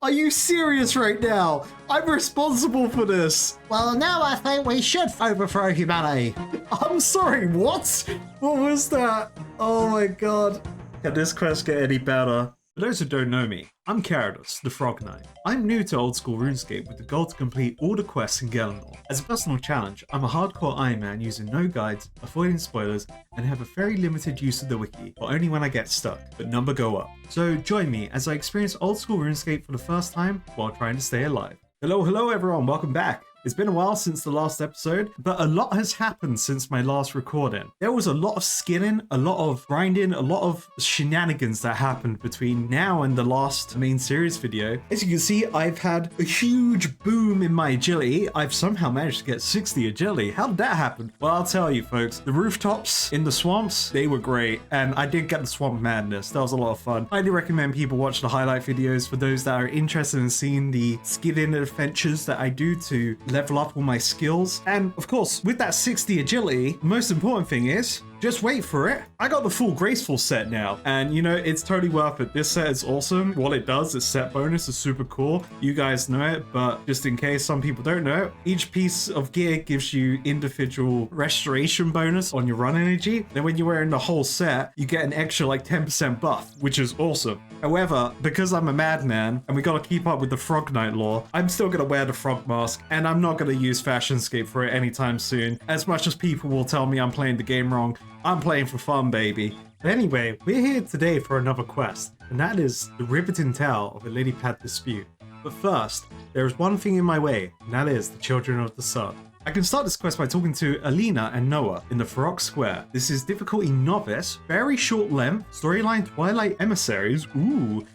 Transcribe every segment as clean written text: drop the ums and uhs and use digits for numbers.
Are you serious right now? I'm responsible for this. Well, now I think we should overthrow humanity. I'm sorry, what? What was that? Oh my god. Can this quest get any better? For those who don't know me, I'm Carados, the Frog Knight. I'm new to Old School Runescape with the goal to complete all the quests in Galanor. As a personal challenge, I'm a hardcore Ironman using no guides, avoiding spoilers, and have a very limited use of the wiki, but only when I get stuck, but number go up. So join me as I experience Old School Runescape for the first time while trying to stay alive. Hello everyone, welcome back. It's been a while since the last episode, but a lot has happened since my last recording. There was a lot of skinning, a lot of grinding, a lot of shenanigans that happened between now and the last main series video. As you can see, I've had a huge boom in my agility. I've somehow managed to get 60 agility. How did that happen? Well, I'll tell you folks, the rooftops in the swamps, they were great. And I did get the swamp madness. That was a lot of fun. Highly recommend people watch the highlight videos for those that are interested in seeing the skinning adventures that I do to level up all my skills. And of course, with that 60 agility, the most important thing is just wait for it. I got the full graceful set now, and you know, it's totally worth it. This set is awesome. What it does, its set bonus is super cool. You guys know it, but just in case some people don't know, each piece of gear gives you individual restoration bonus on your run energy. Then when you're wearing the whole set, you get an extra like 10% buff, which is awesome. However, because I'm a madman and we gotta keep up with the Frog Knight lore, I'm still gonna wear the frog mask, and I'm not gonna use Fashionscape for it anytime soon. As much as people will tell me I'm playing the game wrong, I'm playing for fun, baby. But anyway, we're here today for another quest, and that is the riveting tale of a lily pad dispute. But first, there is one thing in my way, and that is the Children of the Sun. I can start this quest by talking to Alina and Noah in the Farok Square. This is difficulty novice, very short length, storyline Twilight Emissaries,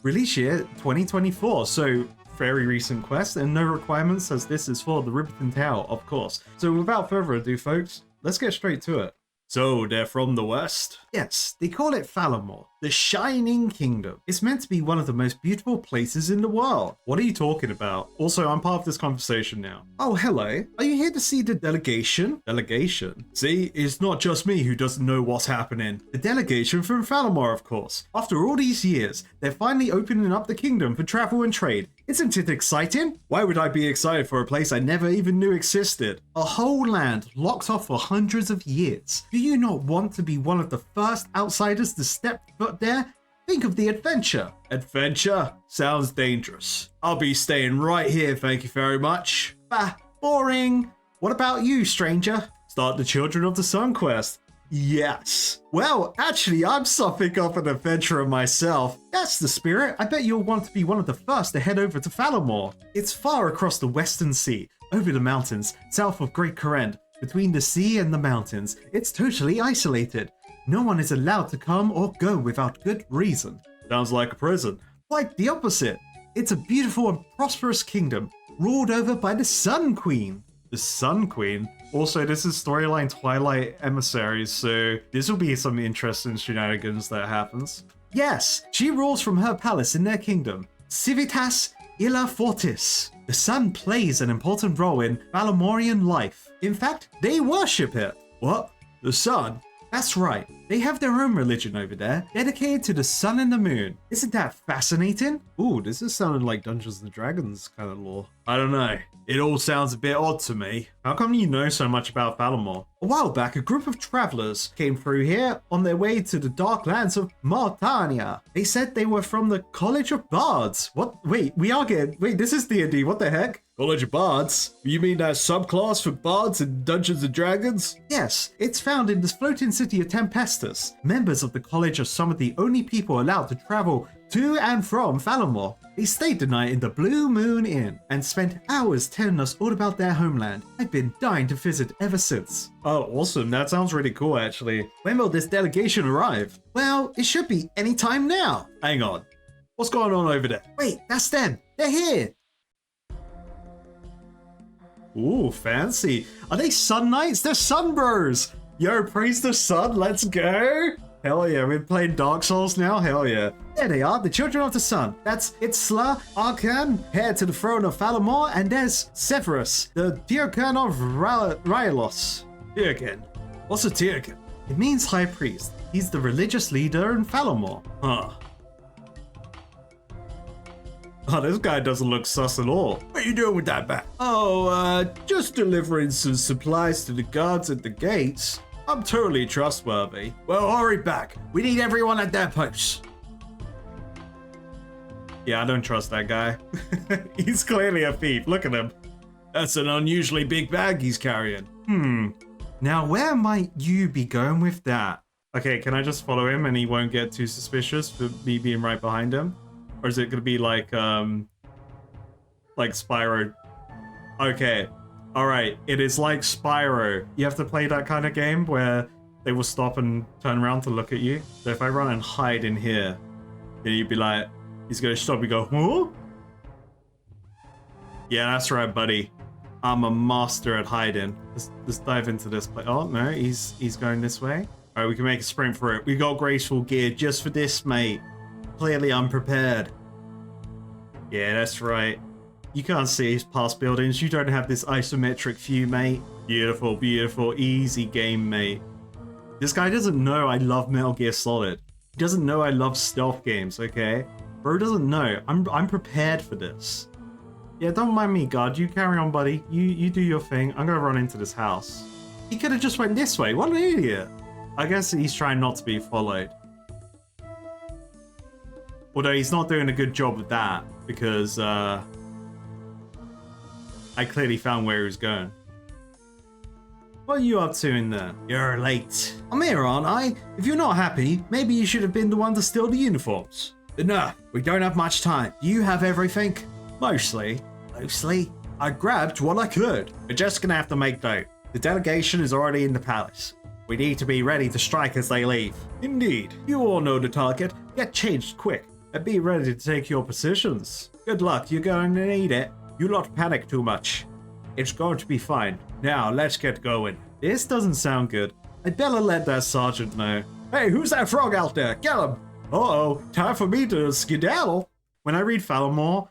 release year 2024, so very recent quest and no requirements as this is for the riveting tale, of course. So without further ado folks, let's get straight to it. So, they're from the West? Yes, they call it Falamore, the Shining Kingdom. It's meant to be one of the most beautiful places in the world. What are you talking about? Also, I'm part of this conversation now. Oh, hello. Are you here to see the delegation? Delegation? See, it's not just me who doesn't know what's happening. The delegation from Falamore, of course. After all these years, they're finally opening up the kingdom for travel and trade. Isn't it exciting? Why would I be excited for a place I never even knew existed? A whole land locked off for hundreds of years. Do you not want to be one of the first outsiders to step foot there? Think of the adventure. Adventure? Sounds dangerous. I'll be staying right here, thank you very much. Bah, boring. What about you, stranger? Start the Children of the Sun quest. Yes. Well, actually, I'm something of an adventurer myself. That's the spirit. I bet you'll want to be one of the first to head over to Falamore. It's far across the Western Sea, over the mountains, south of Great Korend. Between the sea and the mountains, it's totally isolated. No one is allowed to come or go without good reason. Sounds like a prison. Quite the opposite. It's a beautiful and prosperous kingdom, ruled over by the Sun Queen. The Sun Queen? Also, this is storyline Twilight Emissaries, so this will be some interesting shenanigans that happens. Yes, she rules from her palace in their kingdom, Civitas Illa Fortis. The sun plays an important role in Falamorian life. In fact, they worship it. What? The sun? That's right. They have their own religion over there, dedicated to the sun and the moon. Isn't that fascinating? Ooh, this is sounding like Dungeons and Dragons kind of lore. I don't know. It all sounds a bit odd to me. How come you know so much about Falamore? A while back, a group of travelers came through here on their way to the dark lands of Martania. They said they were from the College of Bards. What? Wait, this is D&D, what the heck? College of Bards? You mean that subclass for bards in Dungeons and Dragons? Yes, it's found in the floating city of Tempestus. Members of the college are some of the only people allowed to travel to and from Falamore. They stayed the night in the Blue Moon Inn and spent hours telling us all about their homeland. I've been dying to visit ever since. Oh, awesome. That sounds really cool, actually. When will this delegation arrive? Well, it should be any time now. Hang on. What's going on over there? Wait, that's them. They're here. Ooh, fancy. Are they Sun Knights? They're Sun Bros. Yo, praise the sun. Let's go. Hell yeah, we're playing Dark Souls now? Hell yeah. There they are, the Children of the Sun. That's Itzla, Arkan, heir to the throne of Falamore, and there's Severus, the Tierkan of Ryalos. Tierkan? What's a Tierkan? It means High Priest. He's the religious leader in Falamore. Huh. Oh, this guy doesn't look sus at all. What are you doing with that bag? Oh, just delivering some supplies to the guards at the gates. I'm totally trustworthy. Well, hurry back. We need everyone at their posts. Yeah, I don't trust that guy. He's clearly a thief. Look at him. That's an unusually big bag he's carrying. Now, where might you be going with that? Okay, can I just follow him and he won't get too suspicious for me being right behind him? Or is it gonna be like Spyro? Okay, all right. It is like Spyro. You have to play that kind of game where they will stop and turn around to look at you. So if I run and hide in here, then you'd be like, he's gonna stop and go, huh? Yeah, that's right, buddy. I'm a master at hiding. Let's dive into this place. Oh no, he's going this way. All right, we can make a sprint for it. We got graceful gear just for this, mate. Clearly unprepared. Yeah, that's right. You can't see past buildings. You don't have this isometric view, mate. Beautiful, beautiful, easy game, mate. This guy doesn't know I love Metal Gear Solid. He doesn't know I love stealth games, okay? Bro doesn't know. I'm prepared for this. Yeah, don't mind me, guard. You carry on, buddy. You do your thing. I'm gonna run into this house. He could have just went this way. What an idiot. I guess he's trying not to be followed. Although he's not doing a good job of that, because I clearly found where he was going. What are you up to in there? You're late. I'm here, aren't I? If you're not happy, maybe you should have been the one to steal the uniforms. Enough. We don't have much time. Do you have everything? Mostly. Mostly? I grabbed what I could. We're just gonna have to make do. The delegation is already in the palace. We need to be ready to strike as they leave. Indeed. You all know the target. Get changed quick and be ready to take your positions. Good luck. You're going to need it. You not panic too much. It's going to be fine. Now, let's get going. This doesn't sound good. I'd better let that sergeant know. Hey, who's that frog out there? Get him! Uh-oh, time for me to skedaddle. When I read Falamore,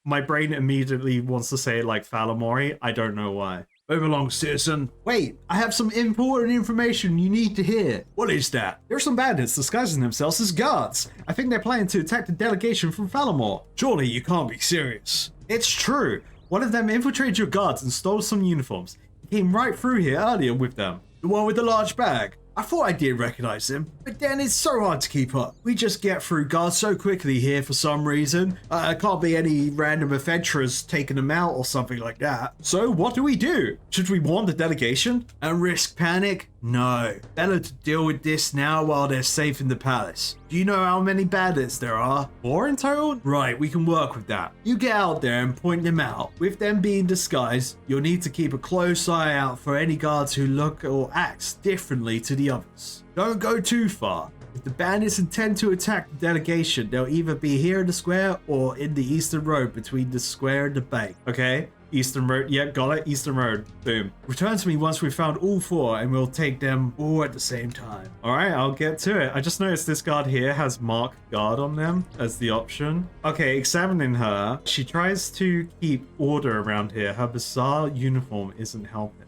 my brain immediately wants to say it like Falamori. I don't know why. Move along, citizen. Wait, I have some important information you need to hear. What is that? There are some bandits disguising themselves as guards. I think they're planning to attack the delegation from Falamore. Surely you can't be serious. It's true. One of them infiltrated your guards and stole some uniforms. He came right through here earlier with them. The one with the large bag? I thought I did recognize him, but then it's so hard to keep up. We just get through guards so quickly here for some reason. Can't be any random adventurers taking them out or something like that. So what do we do? Should we warn the delegation? And risk panic? No. Better to deal with this now while they're safe in the palace. Do you know how many bandits there are? 4 in total? Right, we can work with that. You get out there and point them out. With them being disguised, you'll need to keep a close eye out for any guards who look or act differently to the others. Don't go too far. If the bandits intend to attack the delegation, they'll either be here in the square or in the eastern road between the square and the bank. Okay. Eastern Road. Yep, got it. Eastern Road. Boom. Return to me once we've found all 4 and we'll take them all at the same time. Alright, I'll get to it. I just noticed this guard here has mark guard on them as the option. Okay, examining her. She tries to keep order around here. Her bizarre uniform isn't helping.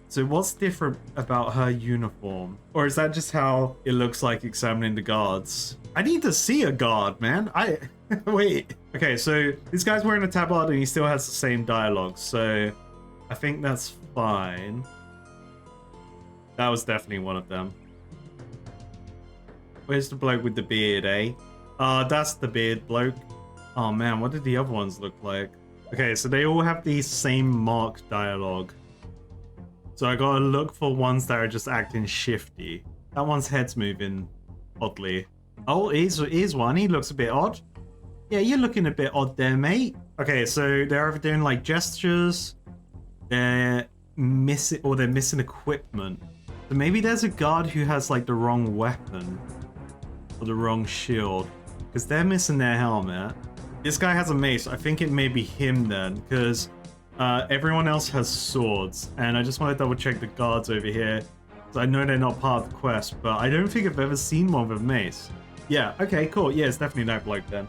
So what's different about her uniform? Or is that just how it looks like examining the guards? I need to see a guard, man. Wait. Okay, so this guy's wearing a tabard and he still has the same dialogue. So I think that's fine. That was definitely one of them. Where's the bloke with the beard, eh? That's the beard bloke. Oh man, what did the other ones look like? Okay, so they all have the same marked dialogue. So I gotta look for ones that are just acting shifty. That one's head's moving oddly. Oh, here's one. He looks a bit odd. Yeah, you're looking a bit odd there, mate. Okay, so they're either doing like gestures, they're missing equipment. So maybe there's a guard who has like the wrong weapon or the wrong shield because they're missing their helmet. This guy has a mace. I think it may be him then because everyone else has swords. And I just want to double check the guards over here. So I know they're not part of the quest, but I don't think I've ever seen one with a mace. Yeah, okay, cool. Yeah, it's definitely that bloke then.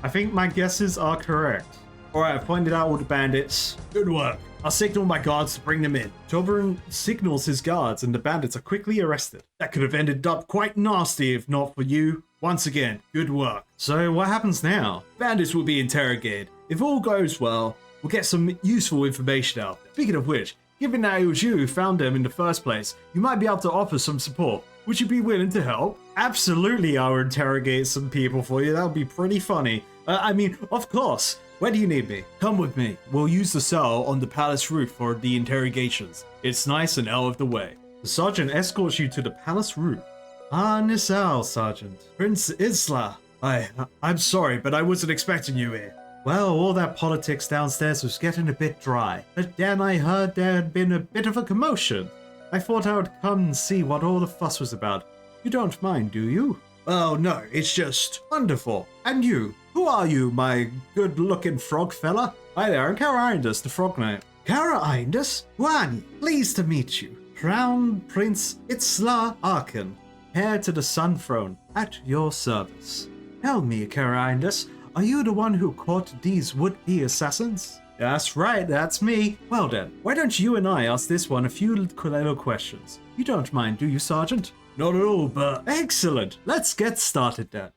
I think my guesses are correct. Alright, I've pointed out all the bandits. Good work. I'll signal my guards to bring them in. Toblerone signals his guards and the bandits are quickly arrested. That could have ended up quite nasty if not for you. Once again, good work. So what happens now? Bandits will be interrogated. If all goes well, we'll get some useful information out. Speaking of which, given that it was you who found them in the first place, you might be able to offer some support. Would you be willing to help? Absolutely, I'll interrogate some people for you. That would be pretty funny. Of course. Where do you need me? Come with me. We'll use the cell on the palace roof for the interrogations. It's nice and out of the way. The sergeant escorts you to the palace roof. Nisal, Sergeant. Prince Isla. I'm sorry, but I wasn't expecting you here. Well, all that politics downstairs was getting a bit dry. But then I heard there had been a bit of a commotion. I thought I would come and see what all the fuss was about. You don't mind, do you? Oh, no, it's just... Wonderful. And you? Who are you, my good-looking frog fella? Hi there, I'm Carindus, the Frog Knight. Carindus? Wani, pleased to meet you. Crown Prince Itzla Arkan, heir to the Sun Throne, at your service. Tell me, Carindus, are you the one who caught these would-be assassins? That's right, that's me. Well then, why don't you and I ask this one a few little questions? You don't mind, do you, Sergeant? Not at all, but... Excellent. Let's get started then.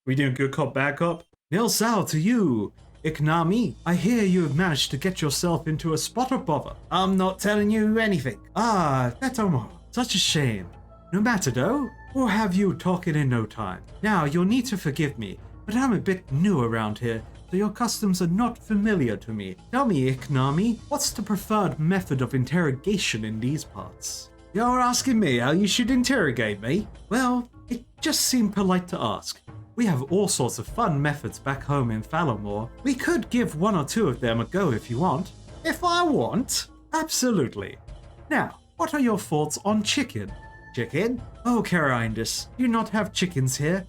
We doing good cop, bad cop? Nil Sal to you. Iknami, I hear you have managed to get yourself into a spot of bother. I'm not telling you anything. Betomo. Such a shame. No matter though, we'll have you talking in no time. Now, you'll need to forgive me, but I'm a bit new around here, so your customs are not familiar to me. Tell me, Iknami, what's the preferred method of interrogation in these parts? You're asking me how you should interrogate me? Well, it just seemed polite to ask. We have all sorts of fun methods back home in Falomore. We could give one or two of them a go if you want. If I want? Absolutely. Now, what are your thoughts on chicken? Chicken? Oh, Carindus, do you not have chickens here?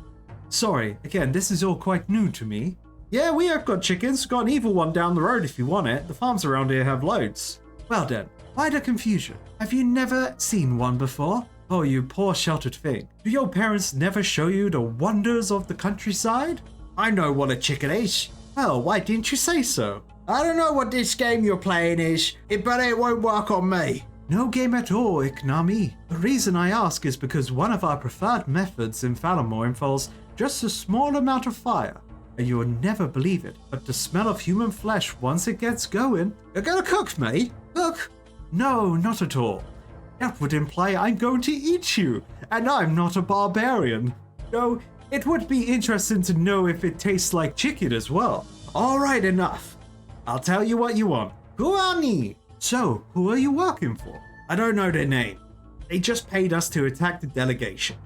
Sorry, again, this is all quite new to me. Yeah, we have got chickens. Got an evil one down the road if you want it. The farms around here have loads. Well then, why the confusion? Have you never seen one before? Oh, you poor sheltered thing. Do your parents never show you the wonders of the countryside? I know what a chicken is. Well, why didn't you say so? I don't know what this game you're playing is, but it won't work on me. No game at all, Iknami. The reason I ask is because one of our preferred methods in Falomore involves just a small amount of fire. And you will never believe it, but the smell of human flesh once it gets going... You're gonna cook me? Cook? No, not at all. That would imply I'm going to eat you, and I'm not a barbarian. Though, it would be interesting to know if it tastes like chicken as well. Alright, enough. I'll tell you what you want. Guani! So, who are you working for? I don't know their name. They just paid us to attack the delegation.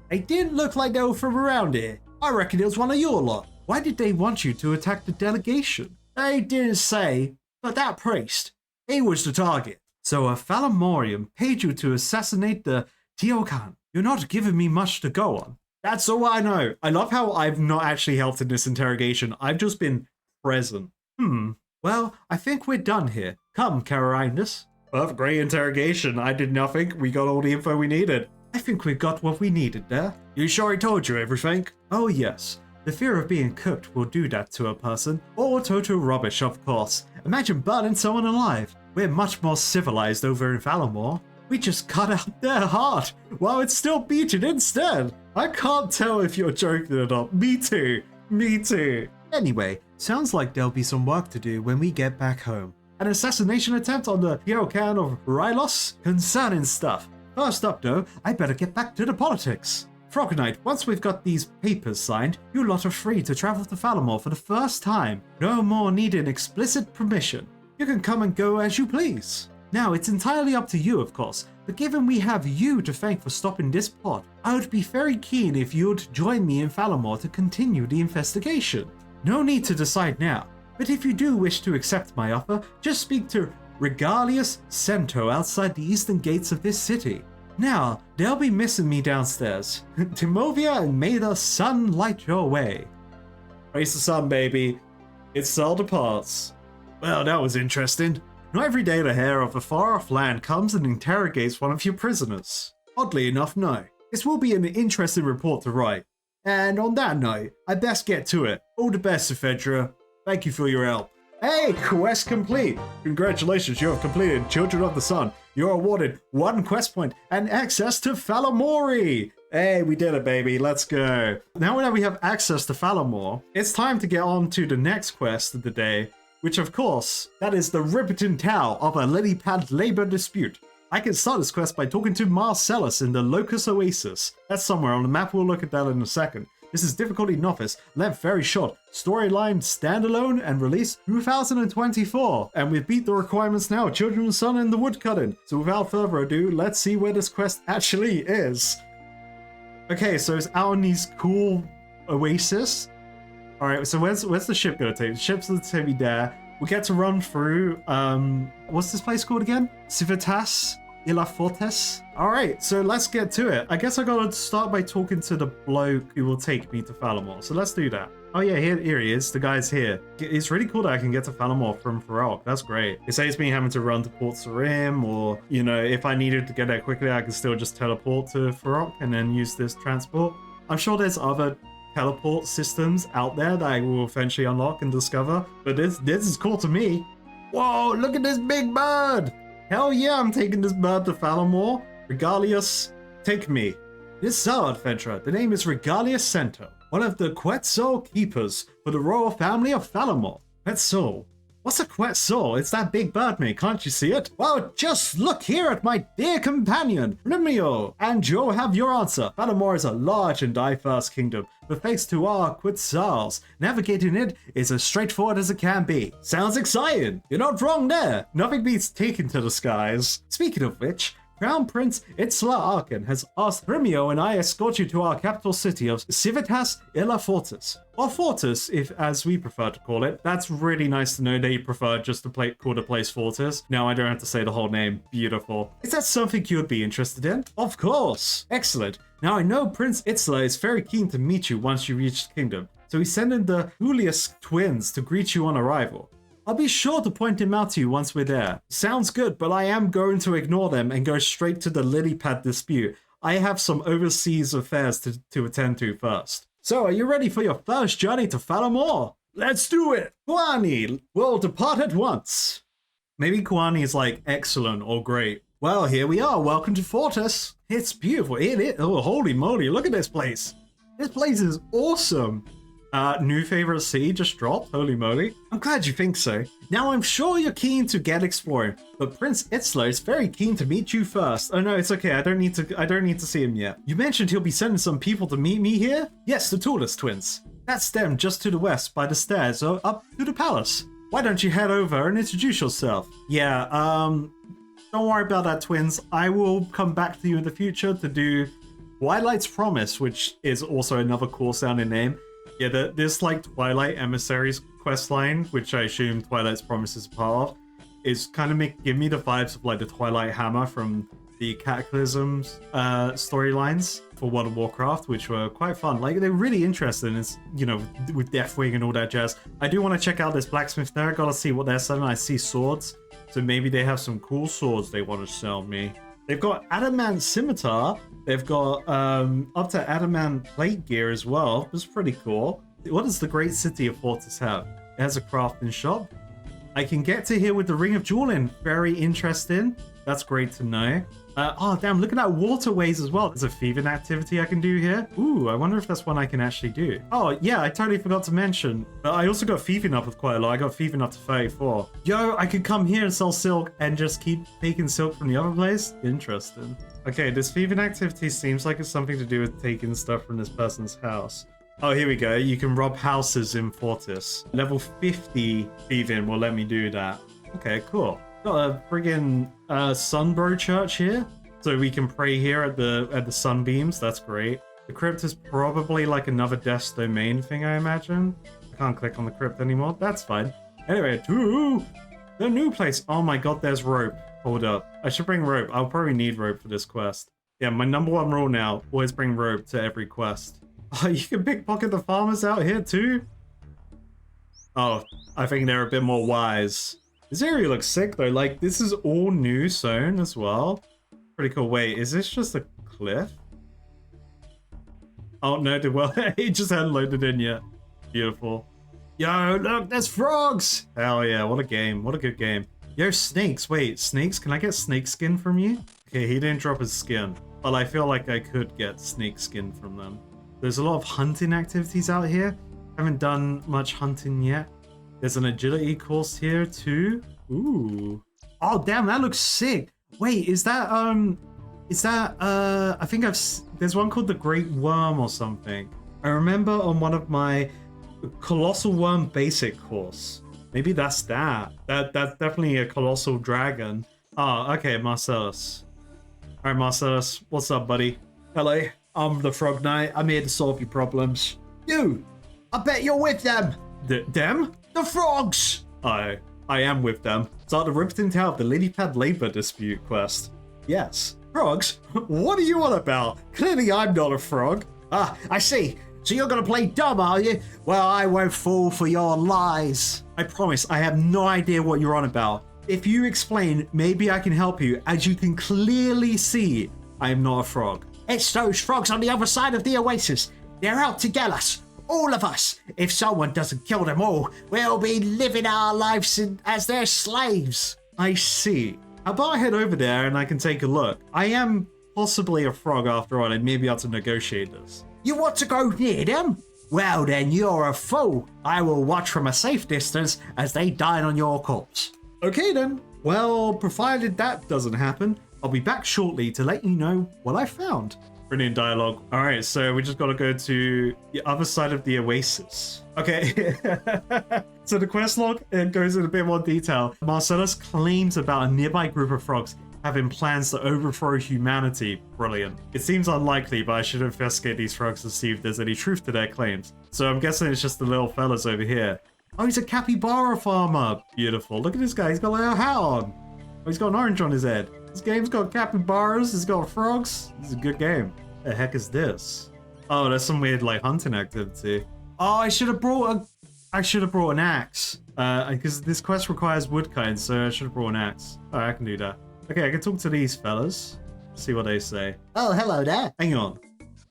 They didn't look like they were from around here. I reckon it was one of your lot. Why did they want you to attack the delegation? They didn't say, but that priest, he was the target. So a Falomorian paid you to assassinate the Tiokan. You're not giving me much to go on. That's all I know. I love how I've not actually helped in this interrogation. I've just been present. Well, I think we're done here. Come, Carindus. Well, great interrogation. I did nothing. We got all the info we needed. I think we got what we needed there. You sure he told you everything? Oh, yes. The fear of being cooked will do that to a person. Or total rubbish, of course. Imagine burning someone alive. We're much more civilized over in Falomore. We just cut out their heart while it's still beating instead. I can't tell if you're joking or not. Me too. Me too. Anyway, sounds like there'll be some work to do when we get back home. An assassination attempt on the Hierokan of Rylos? Concerning stuff. First up though, I better get back to the politics. Frog Knight, once we've got these papers signed, you lot are free to travel to Falomore for the first time. No more needing explicit permission. You can come and go as you please. Now, it's entirely up to you, of course, but given we have you to thank for stopping this plot, I would be very keen if you'd join me in Falomore to continue the investigation. No need to decide now, but if you do wish to accept my offer, just speak to Regalius Cento outside the eastern gates of this city. Now, they'll be missing me downstairs. Timovia, and may the sun light your way. Praise the sun, baby. It all departs. Well, that was interesting. Not every day the heir of a far-off land comes and interrogates one of your prisoners. Oddly enough, no. This will be an interesting report to write. And on that note, I best get to it. All the best, Ephedra. Thank you for your help. Hey, quest complete! Congratulations, you have completed Children of the Sun. You're awarded 1 quest point and access to Falomore. Hey, we did it, baby. Let's go. Now that we have access to Falamore, it's time to get on to the next quest of the day, which of course, that is the Ripperton Tale of a lily pad labor dispute. I can start this quest by talking to Marcellus in the Locust Oasis. That's somewhere on the map, we'll look at that in a second. This is difficulty novice, length very short, storyline standalone, and release 2024. And we've beat the requirements now, Children's Son and the Woodcutting. So without further ado, let's see where this quest actually is. Okay, so it's out on these cool oasis. Alright, so where's the ship gonna take? The ship's gonna take me there. We get to run through, what's this place called again? Civitas Illa Fortes? Alright, so let's get to it. I guess I gotta start by talking to the bloke who will take me to Falamore. So let's do that. Oh yeah, here he is. The guy's here. It's really cool that I can get to Falamore from Farok. That's great. It saves me having to run to Port Sarim, or, you know, if I needed to get there quickly, I can still just teleport to Farok and then use this transport. I'm sure there's other teleport systems out there that I will eventually unlock and discover, but this is cool to me. Whoa, look at this big bird! Hell yeah, I'm taking this bird to Falamore. Regalius, take me. This is our adventurer. The name is Regalius Cento, one of the Quetzal keepers for the royal family of Falamore. Quetzal? What's a Quetzal? It's that big bird, mate. Can't you see it? Well, just look here at my dear companion, Rimio, and you'll have your answer. Falamore is a large and diverse kingdom, but thanks to our Quetzals, navigating it is as straightforward as it can be. Sounds exciting. You're not wrong there. Nothing beats taking to the skies. Speaking of which, Crown Prince Itzla Arkan has asked Rimio and I escort you to our capital city of Civitas Illa Fortis. Or Fortis, if as we prefer to call it. That's really nice to know they prefer just to call the place Fortis. Now I don't have to say the whole name. Beautiful. Is that something you would be interested in? Of course. Excellent. Now I know Prince Itzla is very keen to meet you once you reach the kingdom, so he's sending the Julius twins to greet you on arrival. I'll be sure to point him out to you once we're there. Sounds good, but I am going to ignore them and go straight to the lily pad dispute. I have some overseas affairs to attend to first. So, are you ready for your first journey to Falamore? Let's do it! Kuani will depart at once. Maybe Kuani is like excellent or great. Well, here we are. Welcome to Fortis. It's beautiful. Oh, holy moly, look at this place. This place is awesome. New favorite city just dropped. Holy moly. I'm glad you think so. Now I'm sure you're keen to get exploring, but Prince Itzla is very keen to meet you first. Oh no, it's okay. I don't need to see him yet. You mentioned he'll be sending some people to meet me here? Yes, the Tulis twins. That's them just to the west by the stairs or up to the palace. Why don't you head over and introduce yourself? Yeah, don't worry about that, twins. I will come back to you in the future to do Twilight's Promise, which is also another cool sounding name. Yeah, this like Twilight Emissaries questline, which I assume Twilight's Promise is a part of, is kind of give me the vibes of like the Twilight Hammer from the Cataclysms storylines for World of Warcraft, which were quite fun. Like, they're really interesting. It's, you know, with Deathwing and all that jazz. I do want to check out this blacksmith there. I gotta see what they're selling. I see swords, so maybe they have some cool swords they want to sell me. They've got adamant scimitar. They've got up to adamant plate gear as well. It's pretty cool. What does the great city of Fortis have? It has a crafting shop. I can get to here with the Ring of Jewelin. Very interesting. That's great to know. Oh, damn, look at that waterways as well. There's a thieving activity I can do here. Ooh, I wonder if that's one I can actually do. Oh, yeah, I totally forgot to mention. I also got thieving up with quite a lot. I got thieving up to 34. Yo, I could come here and sell silk and just keep taking silk from the other place? Interesting. Okay, this thieving activity seems like it's something to do with taking stuff from this person's house. Oh, here we go. You can rob houses in Fortis. Level 50 thieving will let me do that. Okay, cool. Got a friggin' Sunbro church here, so we can pray here at the sunbeams. That's great. The crypt is probably like another Death's Domain thing, I imagine. I can't click on the crypt anymore. That's fine. Anyway, to the new place. Oh my god, there's rope. Hold up. I should bring rope. I'll probably need rope for this quest. Yeah, my number one rule now, always bring rope to every quest. Oh, you can pickpocket the farmers out here too? Oh, I think they're a bit more wise. This area looks sick though, like this is all new sown as well. Pretty cool. Wait, is this just a cliff? Oh no, well, it just hadn't loaded in yet. Beautiful. Yo, look, there's frogs! Hell yeah, what a game, what a good game. Yo, snakes, wait, snakes? Can I get snake skin from you? Okay, he didn't drop his skin. but I feel like I could get snake skin from them. There's a lot of hunting activities out here. Haven't done much hunting yet. There's an agility course here too. Ooh. Oh damn, that looks sick. Wait, is that I think there's one called the Great Worm or something. I remember on one of my Colossal Worm basic course. Maybe that's that. That's definitely a colossal dragon. Oh, okay, Marcellus. Alright, Marcellus, what's up, buddy? Hello, I'm the Frog Knight. I'm here to solve your problems. You! I bet you're with them! Them? The frogs! I am with them. Start the Ripton Tower of the Lily Pad Labor Dispute quest. Yes. Frogs? What are you on about? Clearly I'm not a frog. Ah, I see. So you're gonna play dumb, are you? Well, I won't fall for your lies. I promise, I have no idea what you're on about. If you explain, maybe I can help you. As you can clearly see, I am not a frog. It's those frogs on the other side of the oasis. They're out to get us. All of us. If someone doesn't kill them all, we'll be living our lives as their slaves. I see. How about I head over there and I can take a look? I am possibly a frog after all, and maybe able to negotiate this. You want to go near them? Well then, you're a fool. I will watch from a safe distance as they dine on your corpse. Okay then. Well, provided that doesn't happen, I'll be back shortly to let you know what I found. Brilliant dialogue. All right, so we just got to go to the other side of the oasis. Okay. So the quest log, it goes in a bit more detail. Marcellus claims about a nearby group of frogs having plans to overthrow humanity. Brilliant. It seems unlikely, but I should investigate these frogs to see if there's any truth to their claims. So I'm guessing it's just the little fellas over here. Oh, he's a capybara farmer. Beautiful. Look at this guy. He's got like a hat on. Oh, he's got an orange on his head. This game's got capybaras. It's got frogs. This is a good game. The heck is this? Oh, there's some weird like hunting activity. Oh, I should have brought an axe. Because this quest requires woodkind, so I should have brought an axe. Oh, I can do that. Okay, I can talk to these fellas. See what they say. Oh, hello there. Hang on.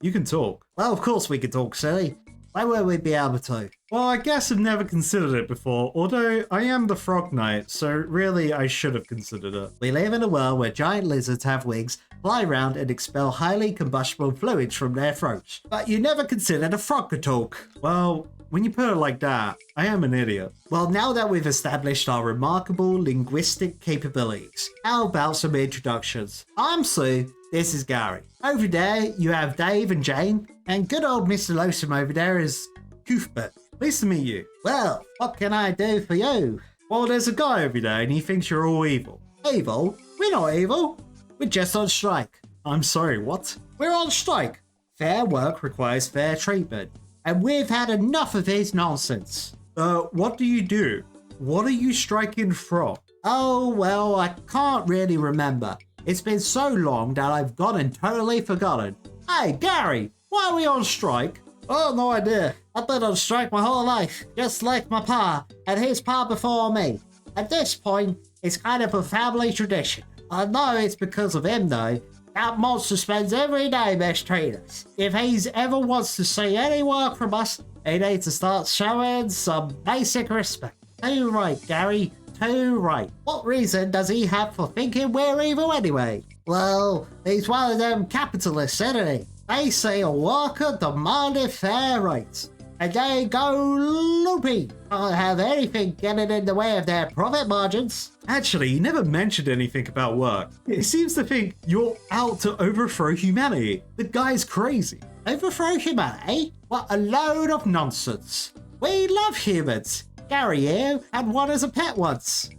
You can talk. Well, of course we can talk, silly. Why would we be able to? Well, I guess I've never considered it before, although I am the Frog Knight, so really I should have considered it. We live in a world where giant lizards have wings, fly around and expel highly combustible fluids from their throats. But you never considered a frog could talk. Well, when you put it like that, I am an idiot. Well, now that we've established our remarkable linguistic capabilities, how about some introductions? I'm Sue, this is Gary. Over there, you have Dave and Jane, and good old Mr. Lonesome over there is Cuthbert. Pleased to meet you. Well, what can I do for you? Well, there's a guy over there and he thinks you're all evil. Evil? We're not evil. We're just on strike. I'm sorry, what? We're on strike. Fair work requires fair treatment. And we've had enough of his nonsense. What do you do? What are you striking from? Oh, well, I can't really remember. It's been so long that I've gone and totally forgotten. Hey, Gary, why are we on strike? Oh, no idea. I've been on strike my whole life, just like my pa and his pa before me. At this point, it's kind of a family tradition. I know it's because of him, though. That monster spends every day mistreating us. If he's ever wants to see any work from us, he needs to start showing some basic respect. Too right, Gary. Too right. What reason does he have for thinking we're evil anyway? Well, he's one of them capitalists, isn't he? They say a worker demanded fair rates, and they go loopy. Can't have anything getting in the way of their profit margins. Actually, he never mentioned anything about work. He seems to think you're out to overthrow humanity. The guy's crazy. Overthrow humanity? What a load of nonsense. We love humans. Gary here had one as a pet once.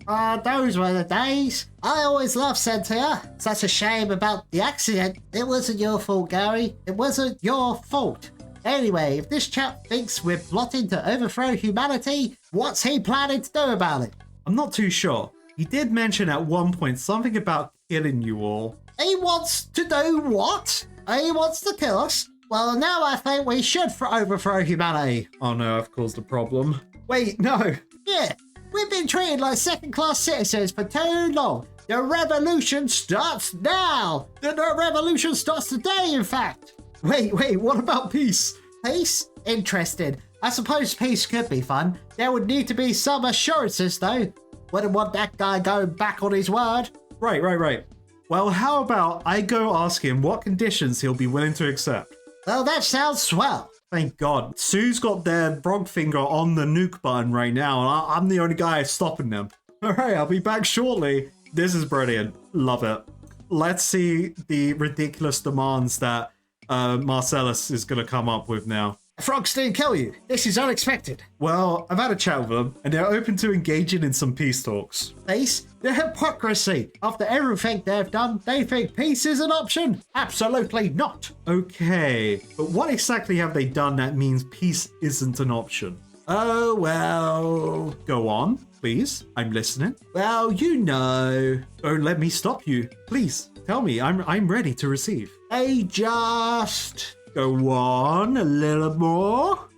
Those were the days. I always loved Cynthia. Such a shame about the accident. It wasn't your fault, Gary. It wasn't your fault. Anyway, if this chap thinks we're plotting to overthrow humanity, what's he planning to do about it? I'm not too sure. He did mention at one point something about killing you all. He wants to do what? He wants to kill us? Well, now I think we should overthrow humanity. Oh no, I've caused a problem. Wait, no. Yeah, we've been treated like second-class citizens for too long. The revolution starts now. The revolution starts today, in fact. Wait, what about peace? Peace? Interesting. I suppose peace could be fun. There would need to be some assurances, though. Wouldn't want that guy going back on his word. Right. Well, how about I go ask him what conditions he'll be willing to accept? Well, that sounds swell. Thank God. Sue's got their frog finger on the nuke button right now, and I'm the only guy stopping them. Alright, I'll be back shortly. This is brilliant. Love it. Let's see the ridiculous demands that Marcellus is going to come up with now. Frogs didn't kill you. This is unexpected. Well, I've had a chat with them, and they're open to engaging in some peace talks. Peace? The hypocrisy. After everything they've done, they think peace is an option? Absolutely not. Okay, but what exactly have they done that means peace isn't an option? Oh, well. Go on, please. I'm listening. Well, you know. Don't let me stop you. Please, tell me. I'm ready to receive. They just... Go on, a little more.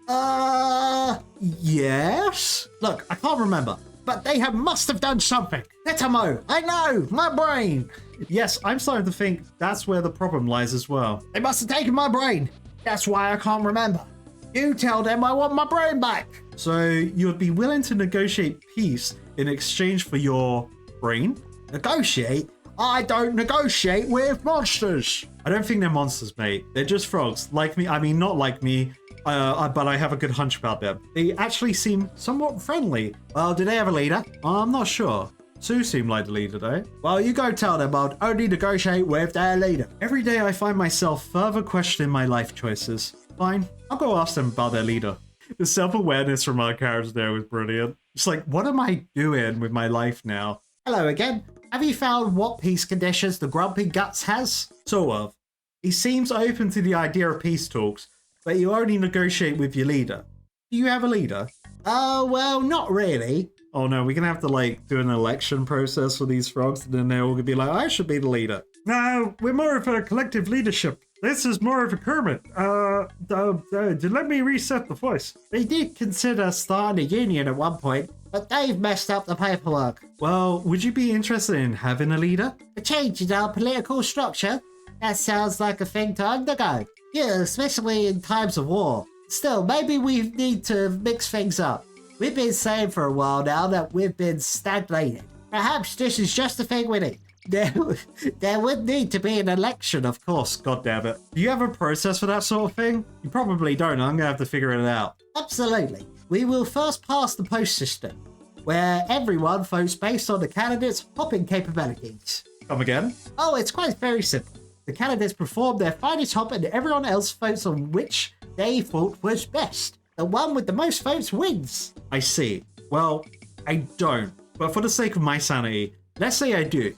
Yes? Look, I can't remember, but they must have done something. Netamo, I know, my brain. Yes, I'm starting to think that's where the problem lies as well. They must have taken my brain. That's why I can't remember. You tell them I want my brain back. So you'd be willing to negotiate peace in exchange for your brain? Negotiate? I don't negotiate with monsters. I don't think they're monsters, mate. They're just frogs. Like me. I mean, not like me, but I have a good hunch about them. They actually seem somewhat friendly. Well, do they have a leader? I'm not sure. Sue seemed like the leader, though. Well, you go tell them I'll only negotiate with their leader. Every day I find myself further questioning my life choices. Fine, I'll go ask them about their leader. The self-awareness from our characters there was brilliant. It's like, what am I doing with my life now? Hello again. Have you found what peace conditions the Grumpy Guts has? Sort of. He seems open to the idea of peace talks, but you only negotiate with your leader. Do you have a leader? Oh, well, not really. Oh no, we're gonna have to like do an election process for these frogs, and then they're all gonna be like, I should be the leader. No, we're more of a collective leadership. This is more of a Kermit. Let me reset the voice. We did consider starting a union at one point, but they've messed up the paperwork. Well, would you be interested in having a leader? A change in our political structure? That sounds like a thing to undergo. Yeah, especially in times of war. Still, maybe we need to mix things up. We've been saying for a while now that we've been stagnated. Perhaps this is just the thing we need. There would need to be an election, of course. God damn it. Do you have a process for that sort of thing? You probably don't. I'm gonna have to figure it out. Absolutely. We will first pass the post system, where everyone votes based on the candidate's hopping capabilities. Come again? Oh, it's quite very simple. The candidates perform their finest hop and everyone else votes on which they thought was best. The one with the most votes wins. I see. Well, I don't. But for the sake of my sanity, let's say I do.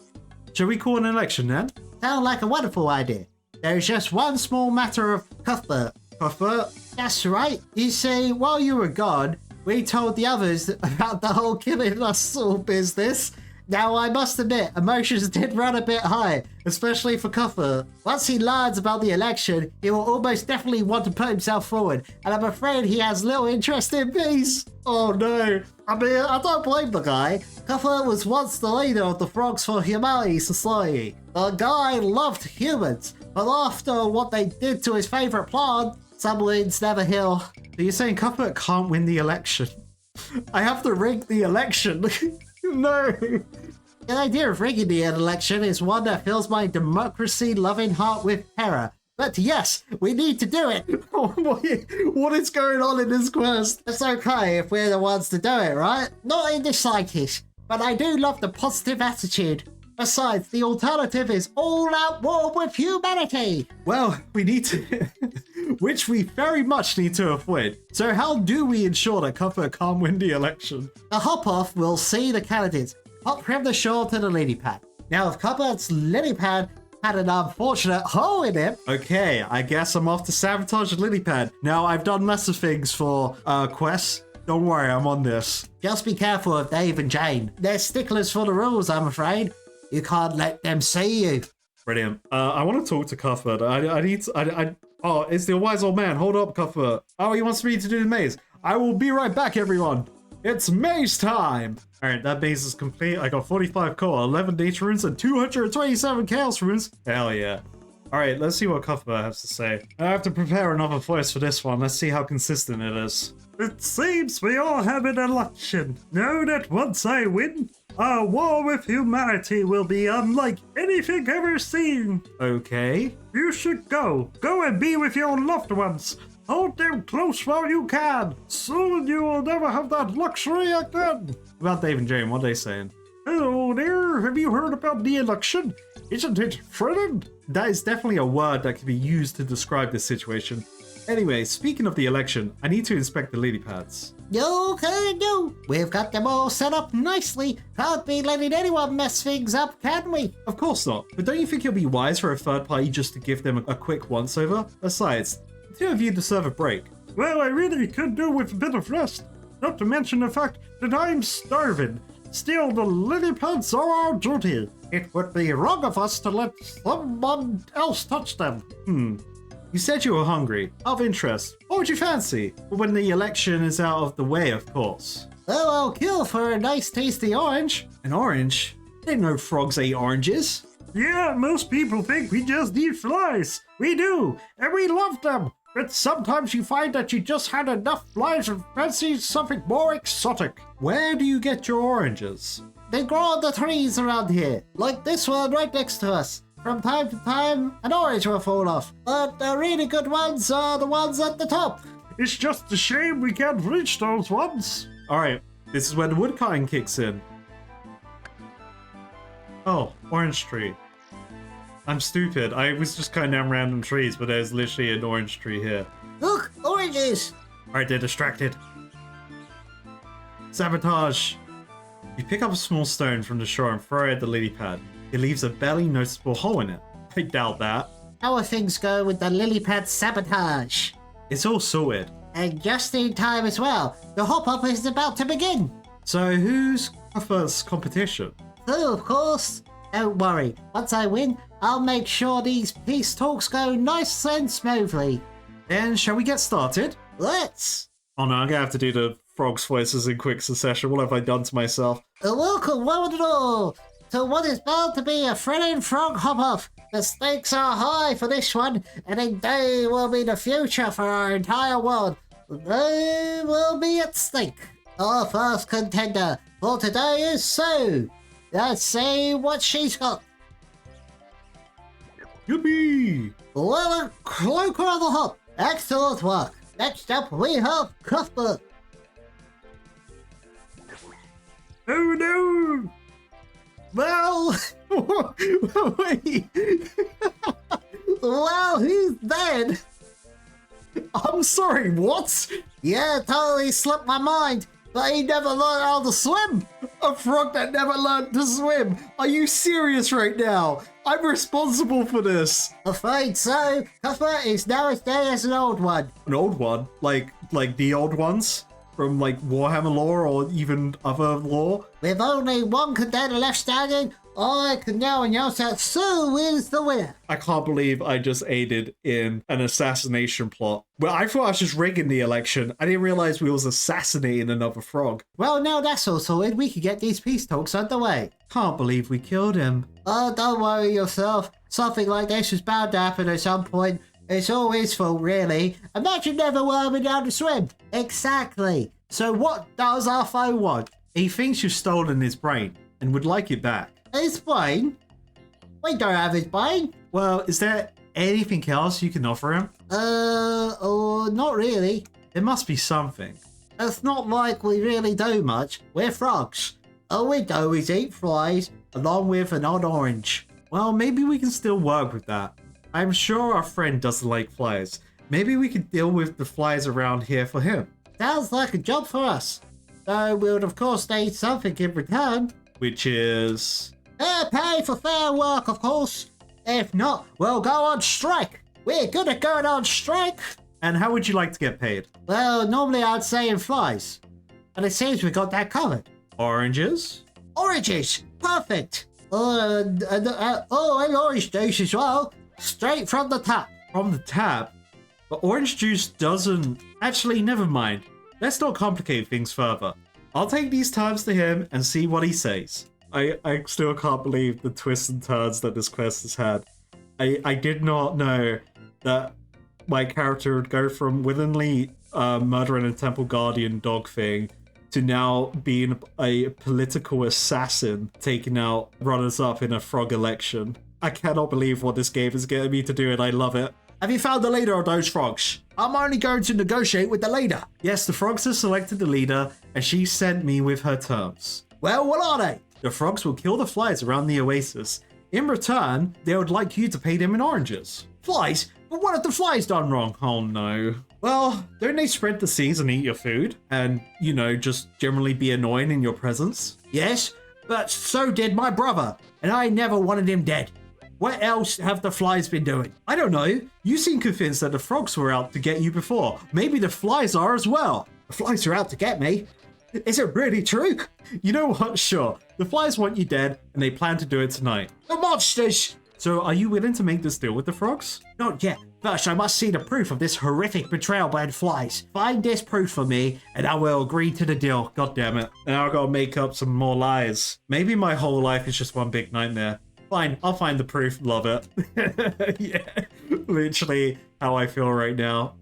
Shall we call an election then? Sounds like a wonderful idea. There's just one small matter of Cuthbert. Cuthbert? That's right. You see, while you were gone, we told the others about the whole killing us all business. Now, I must admit, emotions did run a bit high, especially for Cuthbert. Once he learns about the election, he will almost definitely want to put himself forward, and I'm afraid he has little interest in peace. Oh no. I mean, I don't blame the guy. Cuthbert was once the leader of the Frogs for Humanity Society. The guy loved humans, but after what they did to his favorite plant, some wounds never heal. So you're saying Cuthbert can't win the election? I have to rig the election. No. The idea of rigging the election is one that fills my democracy-loving heart with terror. But yes, we need to do it. What is going on in this quest? It's okay if we're the ones to do it, right? Not in the slightest, but I do love the positive attitude. Besides, the alternative is all-out war with humanity. Well, we need to... which we very much need to avoid. So how do we ensure that Cuthbert can't win the election? The hop-off will see the candidates hop from the shore to the lily pad. Now, if Cuthbert's lily pad had an unfortunate hole in it... Okay, I guess I'm off to sabotage the lily pad. Now, I've done lesser things for quests. Don't worry, I'm on this. Just be careful of Dave and Jane. They're sticklers for the rules, I'm afraid. You can't let them see you. Brilliant. I want to talk to Cuthbert. I need to... Oh, it's the wise old man. Hold up, Cuthbert. Oh, he wants me to do the maze. I will be right back, everyone. It's maze time. All right, that maze is complete. I got 45 core, 11 nature runes, and 227 chaos runes. Hell yeah. Alright, let's see what Cuthbert has to say. I have to prepare another voice for this one. Let's see how consistent it is. It seems we all have an election. Know that once I win, our war with humanity will be unlike anything ever seen. Okay. You should go. Go and be with your loved ones. Hold them close while you can. Soon you will never have that luxury again. About Dave and Jane, what are they saying? Hello there. Have you heard about the election? Isn't it threatened? That is definitely a word that can be used to describe this situation. Anyway, speaking of the election, I need to inspect the lily pads. Okay, no. We've got them all set up nicely. Can't be letting anyone mess things up, can we? Of course not. But don't you think it'll be wise for a third party just to give them a quick once-over? Besides, the two of you deserve a break. Well, I really could do with a bit of rest. Not to mention the fact that I'm starving. Still, the lily pads are our duty. It would be wrong of us to let someone else touch them. You said you were hungry. Out of interest, what would you fancy? Well, when the election is out of the way, of course. Oh, I'll kill for a nice tasty orange. An orange? I didn't know frogs ate oranges. Yeah, most people think we just eat flies. We do, and we love them. But sometimes you find that you just had enough flies and fancy something more exotic. Where do you get your oranges? They grow on the trees around here, like this one right next to us. From time to time, an orange will fall off, but the really good ones are the ones at the top. It's just a shame we can't reach those ones. Alright, this is when the woodcutting kicks in. Oh, orange tree. I'm stupid. I was just cutting down random trees, but there's literally an orange tree here. Look, oranges! Alright, they're distracted. Sabotage! You pick up a small stone from the shore and throw it at the lily pad. It leaves a barely noticeable hole in it. I doubt that. How are things going with the lily pad sabotage? It's all sorted. And just in time as well. The hop-up is about to begin. So who's first competition? Oh, of course. Don't worry. Once I win, I'll make sure these peace talks go nice and smoothly. Then shall we get started? Let's. Oh no, I'm gonna have to do the frog's voices in quick succession. What have I done to myself? Welcome, one and all, to what is bound to be a thrilling frog hop-off. The stakes are high for this one, and indeed will be the future for our entire world. They will be at stake. Our first contender for today is Sue. Let's see what she's got. Yippee! Well, a cloaker of the hop. Excellent work. Next up, we have Cuthbert. Oh no! Well, Wait! well, he's dead. I'm sorry, what? Yeah, totally slipped my mind. But he never learned how to swim. A frog that never learned to swim? Are you serious right now? I'm responsible for this. Afraid so. Cuthbert is now as dead as an old one. An old one? Like the old ones? From like Warhammer lore or even other lore? With only one contender left standing, I can now announce that Sue is the winner. I can't believe I just aided in an assassination plot. Well, I thought I was just rigging the election. I didn't realize we was assassinating another frog. Well, now that's all sorted, we can get these peace talks underway. Can't believe we killed him. Oh, don't worry yourself. Something like this was bound to happen at some point. It's all his fault, really. Imagine never learning how to swim. Exactly. So what does our foe want? He thinks you've stolen his brain and would like it back. His brain? We don't have his brain. Well, is there anything else you can offer him? Not really. There must be something. It's not like we really do much. We're frogs. All we do is eat flies, along with an odd orange. Well, maybe we can still work with that. I'm sure our friend doesn't like flies. Maybe we could deal with the flies around here for him. Sounds like a job for us. Though we would of course need something in return. Which is... Pay for fair work, of course. If not, we'll go on strike. We're good at going on strike. And how would you like to get paid? Well, normally I'd say in flies. And it seems we got that covered. Oranges? Oranges! Perfect! And orange juice as well. Straight from the tap. From the tap? But orange juice doesn't... Actually, never mind. Let's not complicate things further. I'll take these terms to him and see what he says. I still can't believe the twists and turns that this quest has had. I did not know that my character would go from willingly murdering a temple guardian dog thing to now being a political assassin taking out runners-up in a frog election. I cannot believe what this game is getting me to do, and I love it. Have you found the leader of those frogs? I'm only going to negotiate with the leader. Yes, the frogs have selected the leader, and she sent me with her terms. Well, what are they? The frogs will kill the flies around the oasis. In return, they would like you to pay them in oranges. Flies? But what have the flies done wrong? Oh no. Well, don't they spread the seeds and eat your food? And, you know, just generally be annoying in your presence? Yes, but so did my brother, and I never wanted him dead. What else have the flies been doing? I don't know. You seem convinced that the frogs were out to get you before. Maybe the flies are as well. The flies are out to get me? Is it really true? You know what? Sure. The flies want you dead, and they plan to do it tonight. The monsters! So are you willing to make this deal with the frogs? Not yet. First, I must see the proof of this horrific betrayal by the flies. Find this proof for me, and I will agree to the deal. God damn it. Now I've got to make up some more lies. Maybe my whole life is just one big nightmare. Fine, I'll find the proof. Love it. Yeah, literally how I feel right now.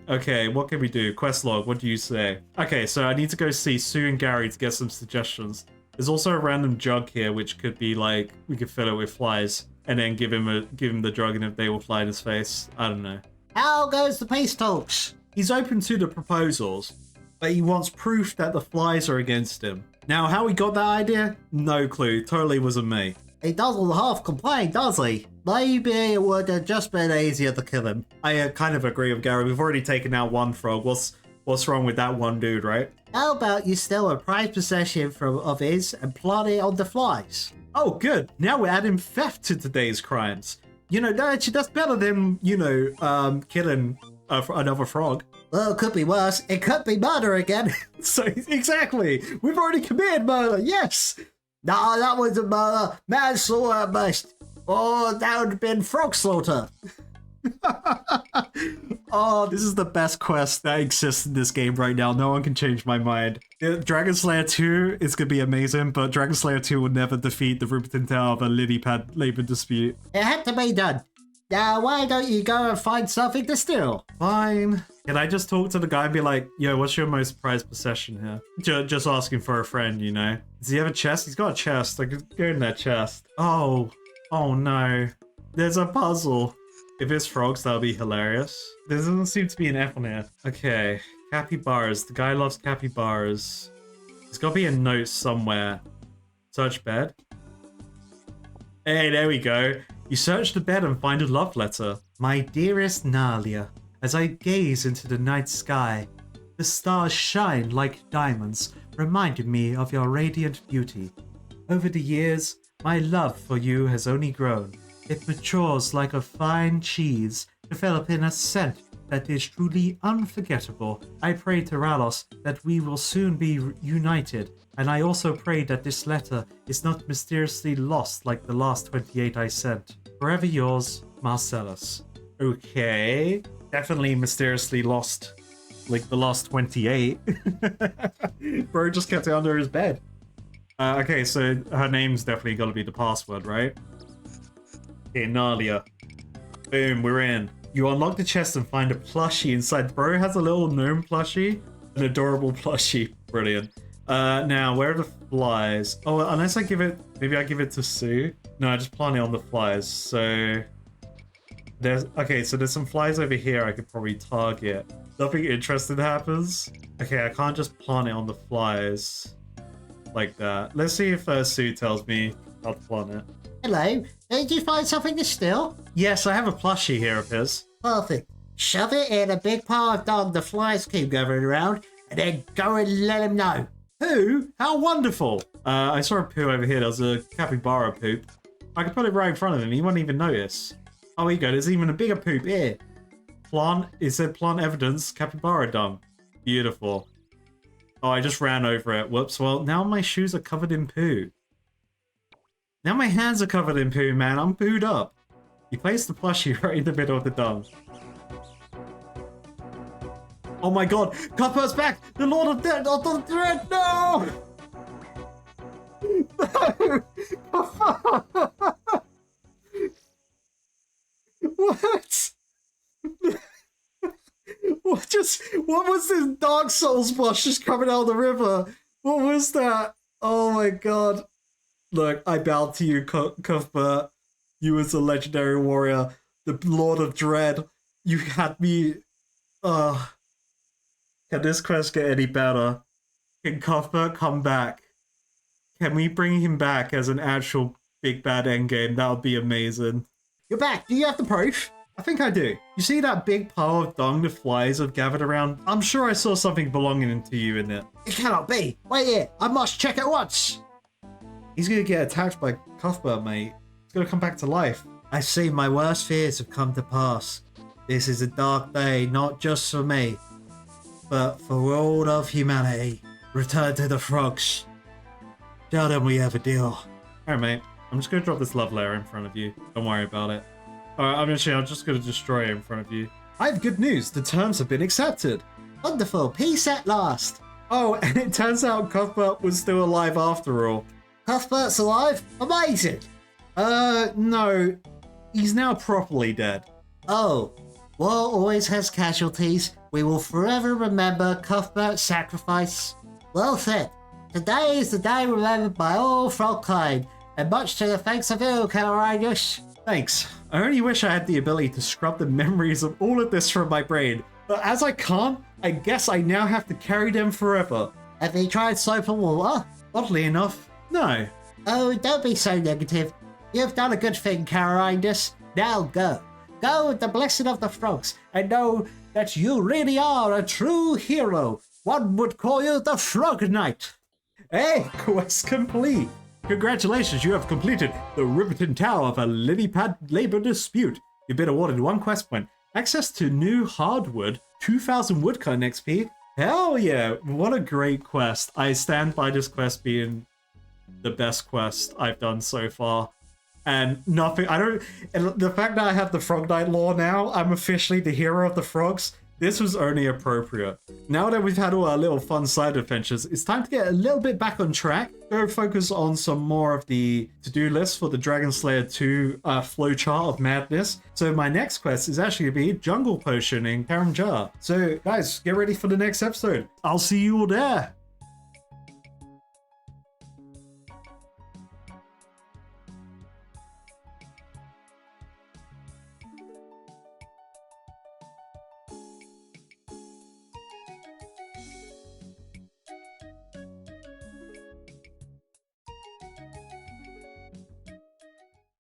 Okay, what can we do? Quest log, what do you say? Okay, so I need to go see Sue and Gary to get some suggestions. There's also a random jug here, which could be like, we could fill it with flies and then give him the drug, and if they will fly in his face. I don't know. How goes the peace talks? He's open to the proposals, but he wants proof that the flies are against him. Now, how he got that idea? No clue. Totally wasn't me. He doesn't half complain, does he? Maybe it would have just been easier to kill him. I kind of agree with Gary. We've already taken out one frog. What's wrong with that one dude, right? How about you steal a prized possession of his and plant it on the flies? Oh, good. Now we're adding theft to today's crimes. You know, actually, that's better than, you know, killing another frog. Well, it could be worse. It could be murder again. So, exactly. We've already committed murder. Yes. No, that wasn't murder. Manslaughter at best. Or that would have been frog slaughter. Oh, this is the best quest that exists in this game right now. No one can change my mind. Dragon Slayer 2 is going to be amazing, but Dragon Slayer 2 will never defeat the Rupert Tower of a lily pad labor dispute. It had to be done. Now, why don't you go and find something to steal? Fine. Can I just talk to the guy and be like, yo, what's your most prized possession here? Just asking for a friend, you know? Does he have a chest? He's got a chest. I could go in that chest. Oh no. There's a puzzle. If it's frogs, that'll be hilarious. There doesn't seem to be an F on here. Okay. Capybaras. The guy loves capybaras. There's got to be a note somewhere. Search bed. Hey, there we go. You search the bed and find a love letter. My dearest Nalia, as I gaze into the night sky, the stars shine like diamonds, reminding me of your radiant beauty. Over the years, my love for you has only grown. It matures like a fine cheese, developing a scent that is truly unforgettable. I pray to Ralos that we will soon be united, and I also pray that this letter is not mysteriously lost like the last 28 I sent. Forever yours, Marcellus. Okay, definitely mysteriously lost like the last 28. Bro just kept it under his bed. Okay, so her name's definitely got to be the password, right? Okay, Nalia. Boom, we're in. You unlock the chest and find a plushie inside. Bro has a little gnome plushie. An adorable plushie. Brilliant. Now, where are the flies? Oh, unless I give it... Maybe I give it to Sue? No, I just plant it on the flies. So... there's... Okay, so there's some flies over here I could probably target. Nothing interesting happens. Okay, I can't just plant it on the flies. Like that. Let's see if Sue tells me how to plant it. Hello, did you find something to steal? Yes, I have a plushie here of his. Perfect. Shove it in a big pile of dung the flies keep gathering around, and then go and let him know. Poo? How wonderful! I saw a poo over here. There was a capybara poop. I could put it right in front of him. He won't even notice. Oh, here you go. There's even a bigger poop here. Plant. It said plant evidence. Capybara dung. Beautiful. Oh, I just ran over it. Whoops. Well, now my shoes are covered in poo. Now my hands are covered in poo, man. I'm pooed up. You placed the plushie right in the middle of the dung. Oh my god, Cuphead's back! The Lord of Death! Oh, the Dread! No! No! What was this Dark Souls boss just coming out of the river? What was that? Oh my god. Look, I bow to you, Cuthbert. You was a legendary warrior, the Lord of Dread. You had me. Can this quest get any better? Can Cuthbert come back? Can we bring him back as an actual big bad endgame? That would be amazing. You're back. Do you have the proof? I think I do. You see that big pile of dung the flies have gathered around? I'm sure I saw something belonging to you in it. It cannot be. Wait here. I must check at once. He's gonna get attacked by Cuthbert, mate. He's gonna come back to life. I see my worst fears have come to pass. This is a dark day, not just for me, but for all of humanity. Return to the frogs. Tell them we have a deal. Alright, mate. I'm just gonna drop this love layer in front of you. Don't worry about it. Alright, I'm just gonna destroy it in front of you. I have good news. The terms have been accepted. Wonderful. Peace at last. Oh, and it turns out Cuthbert was still alive after all. Cuthbert's alive? Amazing. No. He's now properly dead. Oh, war always has casualties. We will forever remember Cuthbert's sacrifice. Well said. Today is the day remembered by all frogkind, and much to the thanks of you, Camaradius. Thanks. I only wish I had the ability to scrub the memories of all of this from my brain. But as I can't, I guess I now have to carry them forever. Have you tried soap and water? Oddly enough, no. Oh, don't be so negative. You've done a good thing, Camaradius. Now go. Go with the blessing of the frogs, and know that you really are a true hero. One would call you the Frog Knight. Hey, quest complete. Congratulations, you have completed the Riverton Tower of a lily pad labor dispute. You've been awarded 1 quest point, access to new hardwood, 2,000 woodcut XP. Hell yeah, what a great quest. I stand by this quest being the best quest I've done so far. And nothing, and the fact that I have the Frog Knight lore now, I'm officially the hero of the frogs. This was only appropriate. Now that we've had all our little fun side adventures, it's time to get a little bit back on track. Go focus on some more of the to-do list for the Dragon Slayer 2 flowchart of madness. So my next quest is actually going to be Jungle Potion in Karamjar. So guys, get ready for the next episode. I'll see you all there.